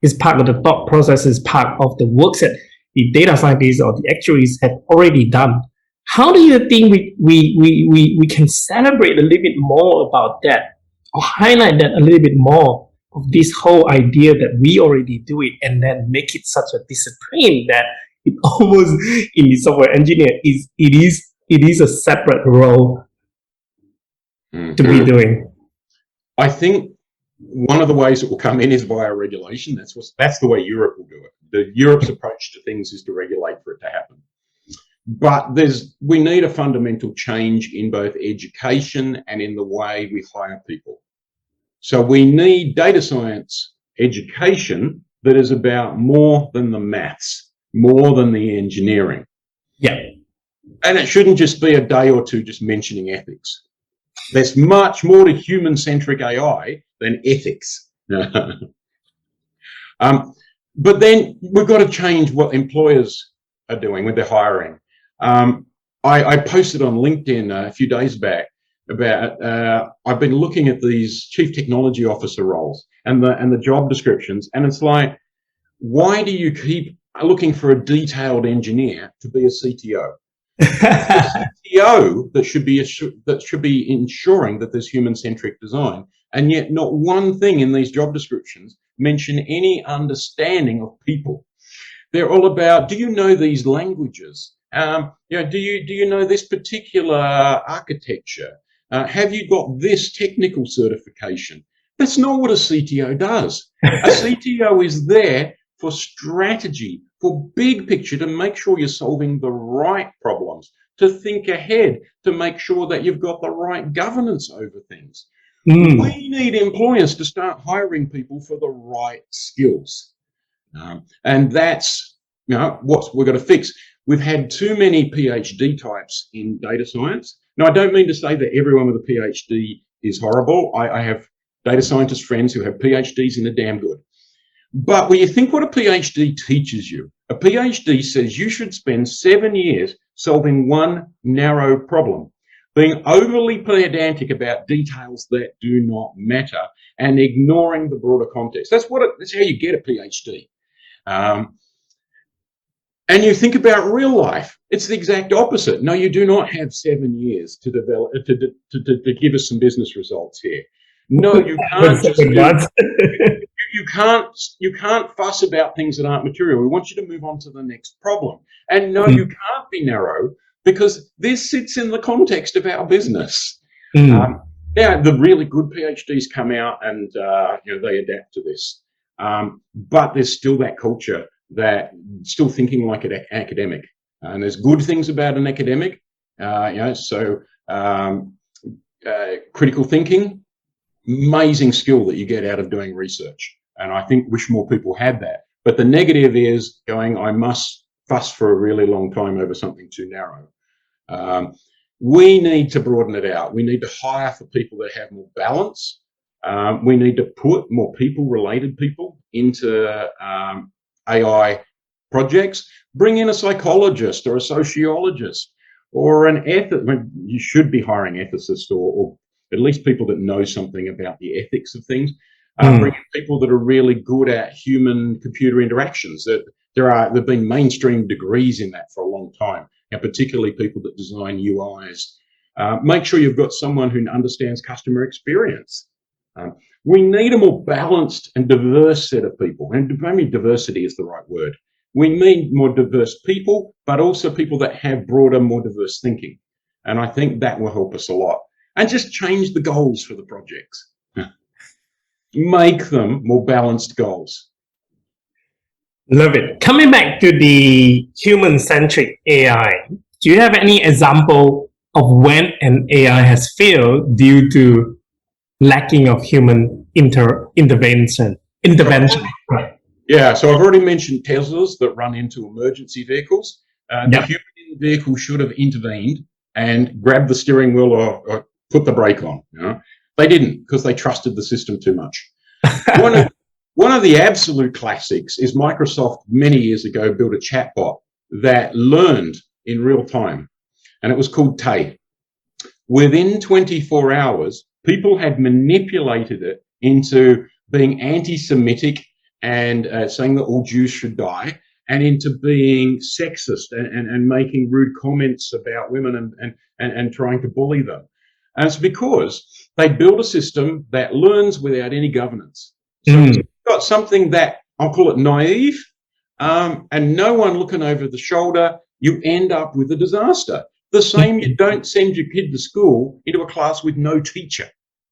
Is part of the thought process. Is part of the work that the data scientists or the actuaries have already done. How do you think we can celebrate a little bit more about that, or highlight that a little bit more of this whole idea that we already do it and then make it such a discipline that it almost in the software engineer it is a separate role to be doing. I think one of the ways it will come in is via regulation. That's the way Europe will do it. Europe's approach to things is to regulate for it to happen. But we need a fundamental change in both education and in the way we hire people. So we need data science education that is about more than the maths, more than the engineering. Yeah. And it shouldn't just be a day or two just mentioning ethics. There's much more to human-centric AI than ethics. But then we've got to change what employers are doing with their hiring. I posted on LinkedIn a few days back about I've been looking at these chief technology officer roles and the job descriptions, and it's like, why do you keep looking for a detailed engineer to be a CTO? The CTO that should be ensuring that there's human-centric design, and yet not one thing in these job descriptions mention any understanding of people. They're all about, do you know these languages? Do you know this particular architecture? Have you got this technical certification? That's not what a CTO does. A CTO is there for strategy, for big picture, to make sure you're solving the right problems, to think ahead, to make sure that you've got the right governance over things. We need employers to start hiring people for the right skills. And that's what we're going to fix. We've had too many PhD types in data science. Now, I don't mean to say that everyone with a PhD is horrible. I have data scientist friends who have PhDs and are damn good. But when you think what a PhD teaches you, a PhD says you should spend 7 years solving one narrow problem, being overly pedantic about details that do not matter and ignoring the broader context. That's how you get a PhD. And you think about real life, it's the exact opposite. No, you do not have 7 years to develop to give us some business results here. No, you can't just you can't fuss about things that aren't material. We want you to move on to the next problem. And no, you can't be narrow, because this sits in the context of our business. Now, the really good PhDs come out and they adapt to this. But there's still that culture that still thinking like an academic. And there's good things about an academic, critical thinking, amazing skill that you get out of doing research. And I wish more people had that. But the negative is going, I must fuss for a really long time over something too narrow. We need to broaden it out. We need to hire for people that have more balance. We need to put more related people into AI projects. Bring in a psychologist or a sociologist or an ethicist. You should be hiring ethicists or at least people that know something about the ethics of things. Bring in people that are really good at human-computer interactions. There've been mainstream degrees in that for a long time, and particularly people that design UIs. Make sure you've got someone who understands customer experience. We need a more balanced and diverse set of people, and maybe diversity is the right word. We need more diverse people, but also people that have broader, more diverse thinking. And I think that will help us a lot. And just change the goals for the projects. Make them more balanced goals. Love it. Coming back to the human-centric AI, do you have any example of when an AI has failed due to lacking of human intervention? Right. Yeah, so I've already mentioned Teslas that run into emergency vehicles. The human in the vehicle should have intervened and grabbed the steering wheel or put the brake on. They didn't, because they trusted the system too much. One of the absolute classics is Microsoft many years ago built a chatbot that learned in real time, and it was called Tay. Within 24 hours, people had manipulated it into being anti-Semitic and saying that all Jews should die, and into being sexist and making rude comments about women and trying to bully them. And it's because they built a system that learns without any governance. So if you've got something that, I'll call it naive, and no one looking over the shoulder, you end up with a disaster. The same, you don't send your kid to school into a class with no teacher,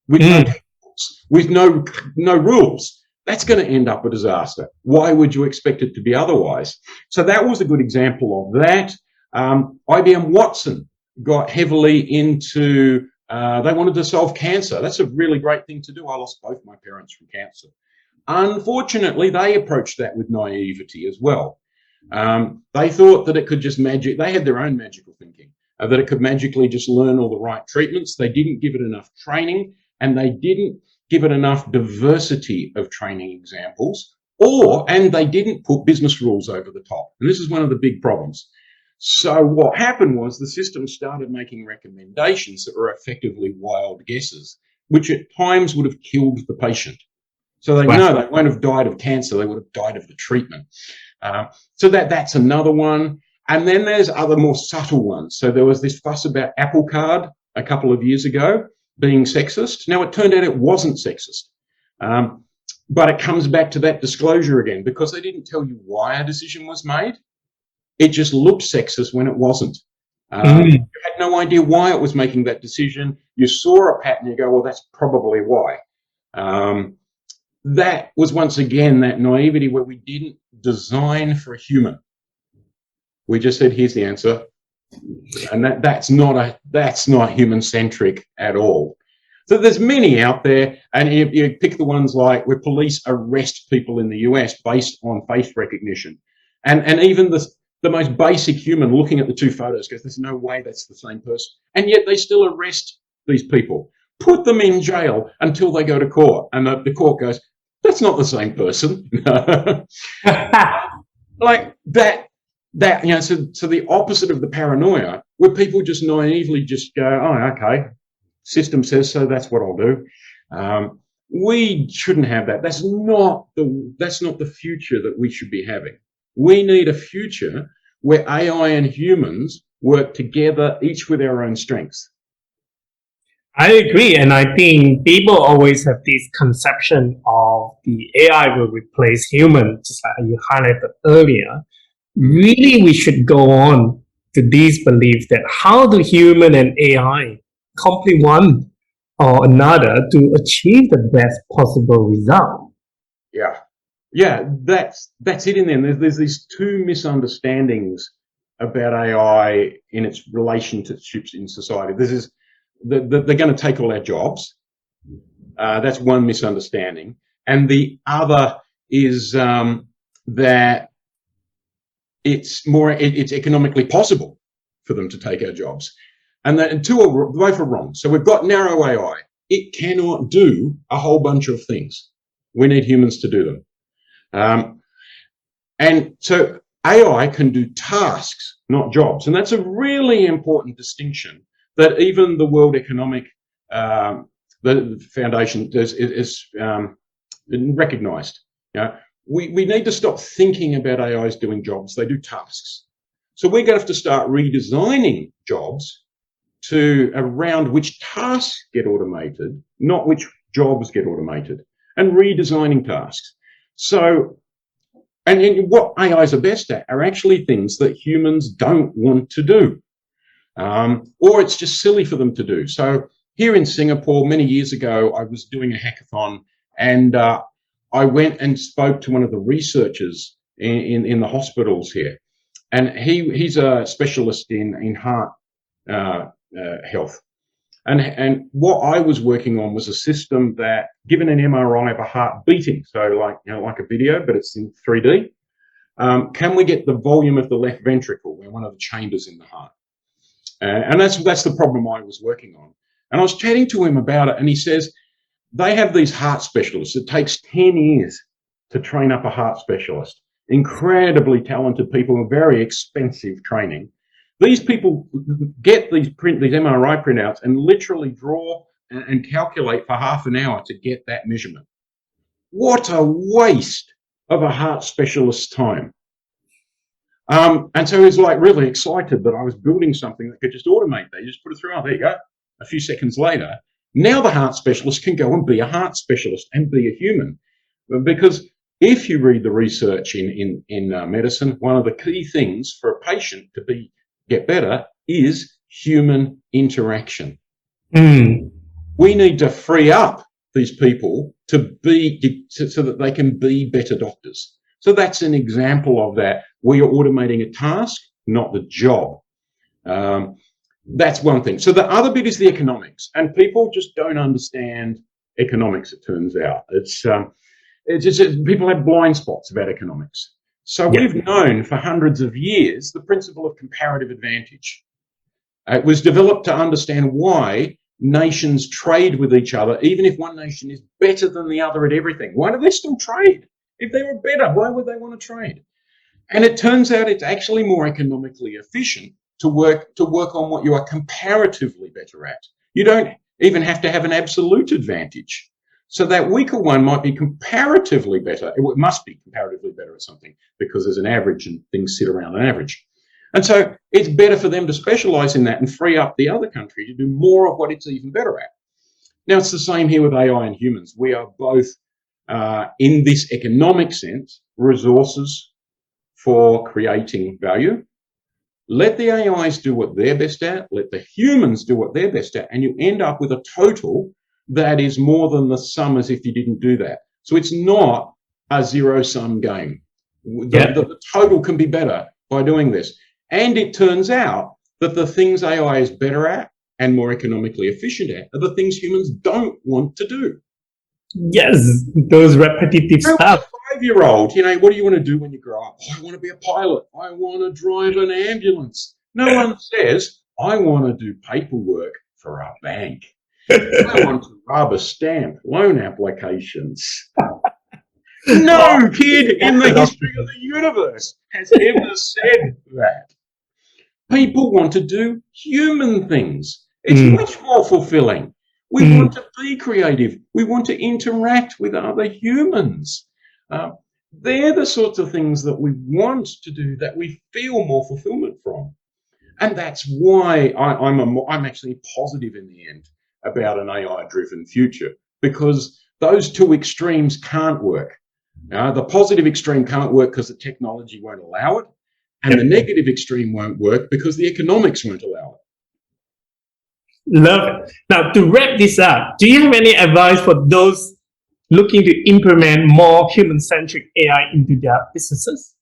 with no textbooks, with no rules. That's going to end up a disaster. Why would you expect it to be otherwise? So that was a good example of that. IBM Watson got heavily into, they wanted to solve cancer. That's a really great thing to do. I lost both my parents from cancer. Unfortunately, they approached that with naivety as well. They thought that it could just they had their own magical thinking, that it could magically just learn all the right treatments. They didn't give it enough training, and they didn't give it enough diversity of training examples, and they didn't put business rules over the top. And this is one of the big problems. So what happened was the system started making recommendations that were effectively wild guesses, which at times would have killed the patient. So they know they won't have died of cancer, they would have died of the treatment. So that's another one. And then there's other more subtle ones. So there was this fuss about Apple Card a couple of years ago being sexist. Now, it turned out it wasn't sexist. But it comes back to that disclosure again, because they didn't tell you why a decision was made. It just looked sexist when it wasn't. You had no idea why it was making that decision. You saw a pattern, you go, well, that's probably why. That was once again that naivety where we didn't design for a human. We just said, here's the answer. And that's not human-centric at all. So there's many out there, and you pick the ones like where police arrest people in the US based on face recognition. And even the most basic human looking at the two photos goes, there's no way that's the same person. And yet they still arrest these people, put them in jail until they go to court. And the court goes, that's not the same person. Like that, so the opposite of the paranoia, where people just naively just go, oh, okay, system says so, that's what I'll do. We shouldn't have that. That's not the future that we should be having. We need a future where AI and humans work together, each with our own strengths. I agree, and I think people always have this conception of the AI will replace human, just like you highlighted earlier. Really, we should go on to this belief that how do human and AI complement one or another to achieve the best possible result? Yeah, that's it in there. There's these two misunderstandings about AI in its relationships in society. This is they're going to take all our jobs. That's one misunderstanding. And the other is that it's economically possible for them to take our jobs. And both are wrong. So we've got narrow AI. It cannot do a whole bunch of things. We need humans to do them. And so AI can do tasks, not jobs. And that's a really important distinction that even the World Economic the Foundation is recognized. We need to stop thinking about AIs doing jobs. They do tasks. So we're going to have to start redesigning jobs to around which tasks get automated, not which jobs get automated, and redesigning tasks. So, and what AIs are best at are actually things that humans don't want to do, or it's just silly for them to do. So here in Singapore, many years ago, I was doing a hackathon, and I went and spoke to one of the researchers in the hospitals here, and he's a specialist in heart health. And what I was working on was a system that, given an MRI of a heart beating, so like a video, but it's in 3D, can we get the volume of the left ventricle, where one of the chambers in the heart? And that's the problem I was working on. And I was chatting to him about it, and he says they have these heart specialists. It takes 10 years to train up a heart specialist. Incredibly talented people with very expensive training. These people get these MRI printouts and literally draw and calculate for half an hour to get that measurement. What a waste of a heart specialist's time. And so he was like really excited that I was building something that could just automate that. You just put it through, oh, there you go. A few seconds later, now the heart specialist can go and be a heart specialist and be a human. Because if you read the research in medicine, one of the key things for a patient to get better is human interaction. We need to free up these people so that they can be better doctors. So that's an example of that. We are automating a task, not the job. That's one thing. So the other bit is the economics, and people just don't understand economics. It turns out it's just people have blind spots about economics. So we've known for hundreds of years the principle of comparative advantage. It was developed to understand why nations trade with each other, even if one nation is better than the other at everything. Why do they still trade? If they were better, why would they want to trade? And it turns out it's actually more economically efficient to work on what you are comparatively better at. You don't even have to have an absolute advantage. So that weaker one might be comparatively better. It must be comparatively better at something because there's an average and things sit around an average. And so it's better for them to specialize in that and free up the other country to do more of what it's even better at. Now, it's the same here with AI and humans. We are both, in this economic sense, resources for creating value. Let the AIs do what they're best at. Let the humans do what they're best at. And you end up with a total that is more than the sum as if you didn't do that. So it's not a zero-sum game. The total can be better by doing this. And it turns out that the things AI is better at and more economically efficient at are the things humans don't want to do. Yes, those repetitive stuff. A 5-year-old, what do you want to do when you grow up? I want to be a pilot. I want to drive an ambulance. No one says, I want to do paperwork for a bank. I want to rubber stamp loan applications. No kid in the history of the universe has ever said that. People want to do human things. It's much more fulfilling. We want to be creative. We want to interact with other humans. They're the sorts of things that we want to do, that we feel more fulfillment from. And that's why I'm actually positive in the end about an AI-driven future, because those two extremes can't work. The positive extreme can't work because the technology won't allow it, and the negative extreme won't work because the economics won't allow it. Love it. Now, to wrap this up, do you have any advice for those looking to implement more human-centric AI into their businesses?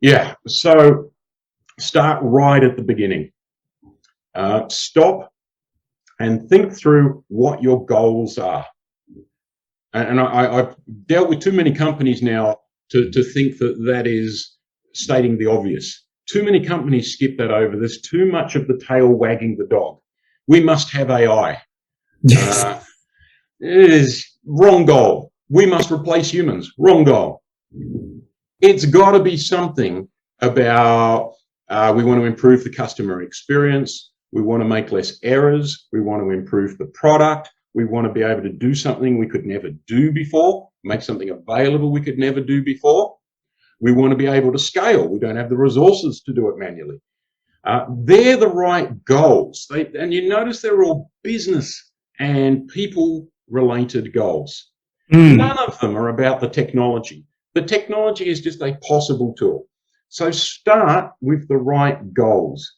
Yeah, so start right at the beginning. Stop and think through what your goals are. And I've dealt with too many companies now to think that is stating the obvious. Too many companies skip that over. There's too much of the tail wagging the dog. We must have AI. It is wrong goal. We must replace humans. Wrong goal. It's got to be something about we want to improve the customer experience. We want to make less errors. We want to improve the product. We want to be able to do something we could never do before, make something available we could never do before. We want to be able to scale. We don't have the resources to do it manually. They're the right goals. And you notice they're all business and people-related goals. None of them are about the technology. The technology is just a possible tool. So start with the right goals.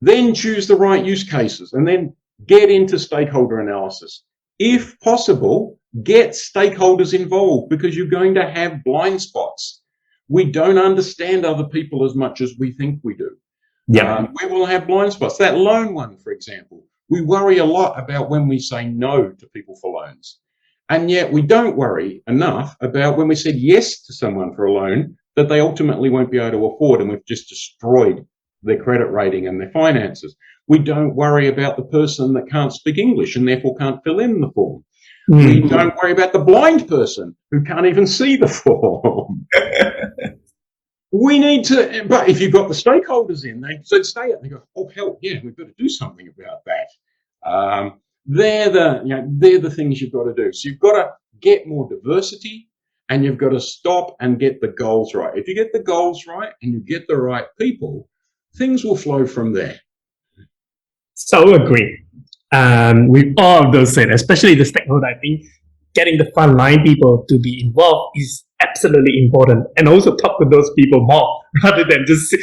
Then choose the right use cases, and then get into stakeholder analysis. If possible, get stakeholders involved, because you're going to have blind spots. We don't understand other people as much as we think we do. We will have blind spots. That loan one, for example, we worry a lot about when we say no to people for loans. And yet we don't worry enough about when we said yes to someone for a loan that they ultimately won't be able to afford, and we've just destroyed their credit rating and their finances. We don't worry about the person that can't speak English and therefore can't fill in the form. We don't worry about the blind person who can't even see the form. We need to, but if you've got the stakeholders in, they stay up. They go, oh hell, yeah, we've got to do something about that. They're the things you've got to do. So you've got to get more diversity, and you've got to stop and get the goals right. If you get the goals right and you get the right people, things will flow from there. So agree. With all of those said, especially the stakeholder, I think getting the frontline people to be involved is absolutely important. And also talk to those people more rather than just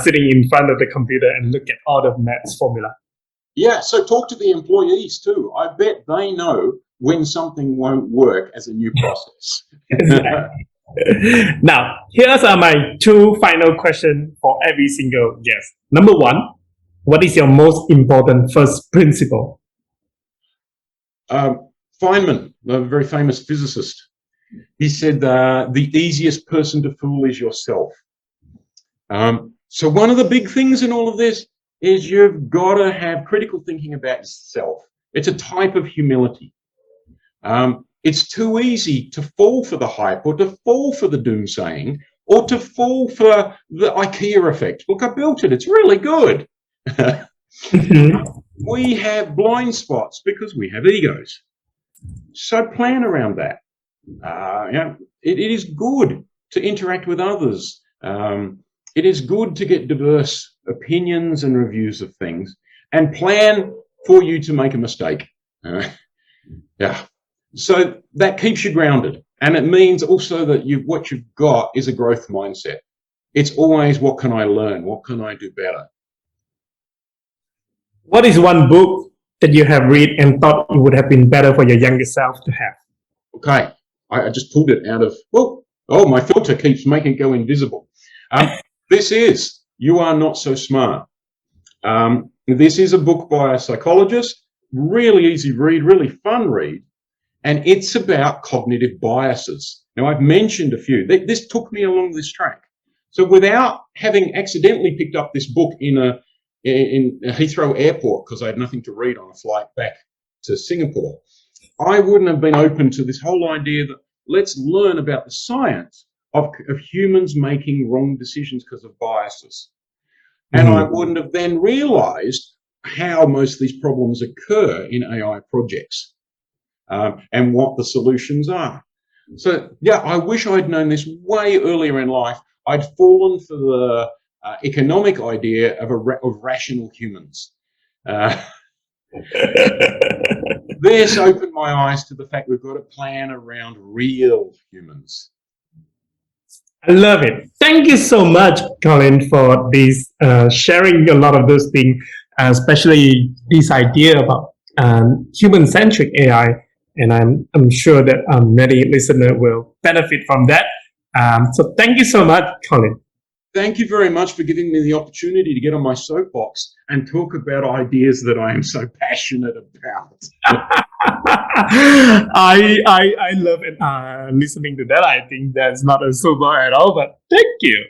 sitting in front of the computer and look at all the maths formula. Yeah, so talk to the employees too. I bet they know when something won't work as a new process. Exactly. Now, here's my 2 final questions for every single guest. Number 1, what is your most important first principle? Feynman, a very famous physicist, he said the easiest person to fool is yourself. So one of the big things in all of this is you've got to have critical thinking about yourself. It's a type of humility. It's too easy to fall for the hype or to fall for the doomsaying or to fall for the IKEA effect. Look, I built it. It's really good. We have blind spots because we have egos. So plan around that. It is good to interact with others. It is good to get diverse opinions and reviews of things and plan for you to make a mistake. So that keeps you grounded. And it means also that what you've got is a growth mindset. It's always, what can I learn? What can I do better? What is one book that you have read and thought it would have been better for your younger self to have? Okay, I just pulled it out of, my filter keeps making it go invisible. This is You Are Not So Smart. This is a book by a psychologist, really easy read, really fun read, and it's about cognitive biases. Now, I've mentioned a few. This took me along this track. So without having accidentally picked up this book in Heathrow Airport, because I had nothing to read on a flight back to Singapore, I wouldn't have been open to this whole idea that let's learn about the science of humans making wrong decisions because of biases. And I wouldn't have then realized how most of these problems occur in AI projects and what the solutions are. So, yeah, I wish I'd known this way earlier in life. I'd fallen for the economic idea of rational humans. This opened my eyes to the fact we've got to plan around real humans. I love it. Thank you so much, Colin, for this sharing a lot of those things, especially this idea about human-centric AI. And I'm sure that many listeners will benefit from that. So thank you so much, Colin. Thank you very much for giving me the opportunity to get on my soapbox and talk about ideas that I am so passionate about. I love it. Listening to that, I think that's not a soapbox at all, but thank you.